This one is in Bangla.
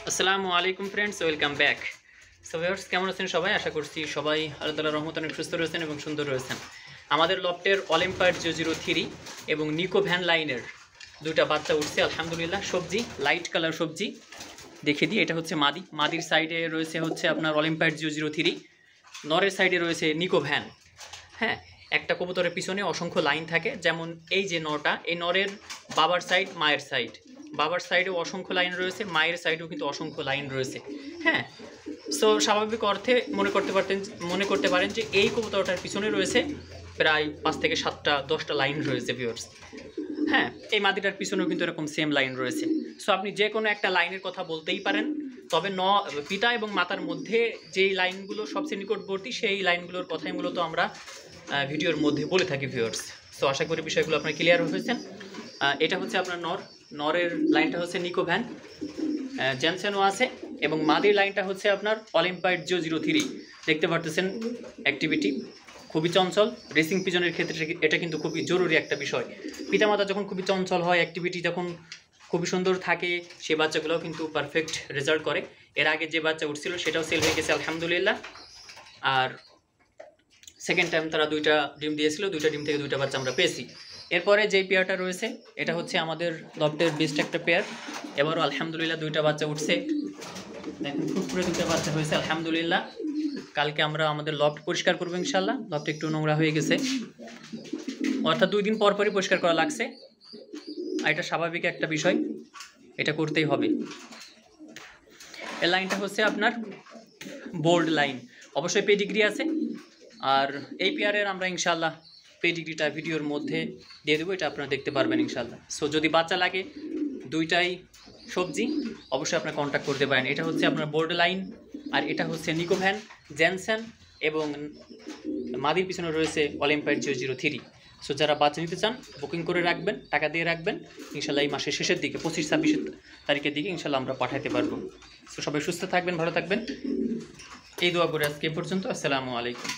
আসসালামু আলাইকুম friends, welcome back. So viewers, কেমন আছেন সবাই? আশা করছি সবাই আল্লাহ তাআলার রহমতে অনেক সুস্থ রয়েছেন এবং সুন্দর রয়েছেন। আমাদের লফটের অলিম্পায়ার 003 এবং নিকো ভ্যান লাইনের দুইটা বাচ্চা উঠছে আলহামদুলিল্লাহ। সবজি, লাইট কালার সবজি দেখে দিই। এটা হচ্ছে মাদির সাইডে রয়েছে হচ্ছে আপনার অলিম্পায়ার 003, নরের সাইডে রয়েছে নিকো ভ্যান। হ্যাঁ, একটা কবুতরের পিছনে অসংখ্য লাইন থাকে, যেমন এই যে নটা, এই নরের বাবার সাইড, মায়ের সাইড, বাবার সাইডেও অসংখ্য লাইন রয়েছে, মায়ের সাইডেও কিন্তু অসংখ্য লাইন রয়েছে। হ্যাঁ, সো স্বাভাবিক অর্থে মনে করতে পারেন যে এই কবুতরটার পিছনে রয়েছে প্রায় 5 থেকে 7টা 10টা লাইন রয়েছে ভিউয়ার্স। হ্যাঁ, এই মাদিটার পিছনেও কিন্তু এরকম সেম লাইন রয়েছে। সো আপনি যে কোনো একটা লাইনের কথা বলতেই পারেন, তবে পিতা এবং মাতার মধ্যে যেই লাইনগুলো সবচেয়ে নিকটবর্তী সেই লাইনগুলোর কথাই মূলত আমরা ভিডিওর মধ্যে বলে থাকি ভিউয়ার্স। সো আশা করি বিষয়গুলো আপনার ক্লিয়ার হয়েছেন। এটা হচ্ছে আপনার নরের লাইনটা হচ্ছে নিকো ভ্যান, জেনসেনও আছে, এবং মাদির লাইনটা হচ্ছে আপনার অলিম্পায়ার 003। দেখতে পারতেছেন অ্যাক্টিভিটি খুবই চঞ্চল। রেসিং পিজনের ক্ষেত্রে এটা কিন্তু খুবই জরুরি একটা বিষয়। পিতামাতা যখন খুবই চঞ্চল হয়, অ্যাক্টিভিটি যখন খুবই সুন্দর থাকে, সে বাচ্চাগুলোও কিন্তু পারফেক্ট রেজাল্ট করে। এর আগে যে বাচ্চা উঠছিল সেটাও সেল হয়ে গেছে আলহামদুলিল্লাহ। আর সেকেন্ড টাইম তারা 2টা ডিম দিয়েছিল, 2টা ডিম থেকে 2টা বাচ্চা আমরা পেয়েছি। এরপরে যেই পেয়ারটা রয়েছে এটা হচ্ছে আমাদের লফটের বেস্ট একটা পেয়ার। এবারও আলহামদুলিল্লাহ 2টা বাচ্চা উঠছে। দেখেন ফুটফুটে 2টা বাচ্চা হয়েছে আলহামদুলিল্লাহ। কালকে আমরা আমাদের লফট পরিষ্কার করবো ইনশাল্লাহ। লফট একটু নোংরা হয়ে গেছে, অর্থাৎ 2 দিন পর পরই পরিষ্কার করা লাগছে। আর এটা স্বাভাবিক একটা বিষয়, এটা করতেই হবে। এই লাইনটা হচ্ছে আপনার বোল্ড লাইন, অবশ্যই পেডিগ্রি আছে। আর এই পেয়ারের আমরা ইনশাল্লাহ পেডিগ্রিটা ভিডিওর মধ্যে দিয়ে দেবো, এটা আপনারা দেখতে পারবেন ইনশাল্লাহ। সো যদি বাচ্চা লাগে, 2টাই সবজি, অবশ্যই আপনারা কন্ট্যাক্ট করতে পারেন। এটা হচ্ছে আপনার বোর্ড লাইন, আর এটা হচ্ছে নিকো ভ্যান, জেনসেন, এবং মাদির পিছনে রয়েছে অলিম্পায়ার 003। সো যারা বাচ্চা নিতে চান বুকিং করে রাখবেন, টাকা দিয়ে রাখবেন। ইনশাল্লাহ এই মাসের শেষের দিকে 25-26 তারিখের দিকে ইনশাল্লাহ আমরা পাঠাতে পারবো। সো সবাই সুস্থ থাকবেন, ভালো থাকবেন, এই দোয়া করে আজকে এ পর্যন্ত। আসসালামু আলাইকুম।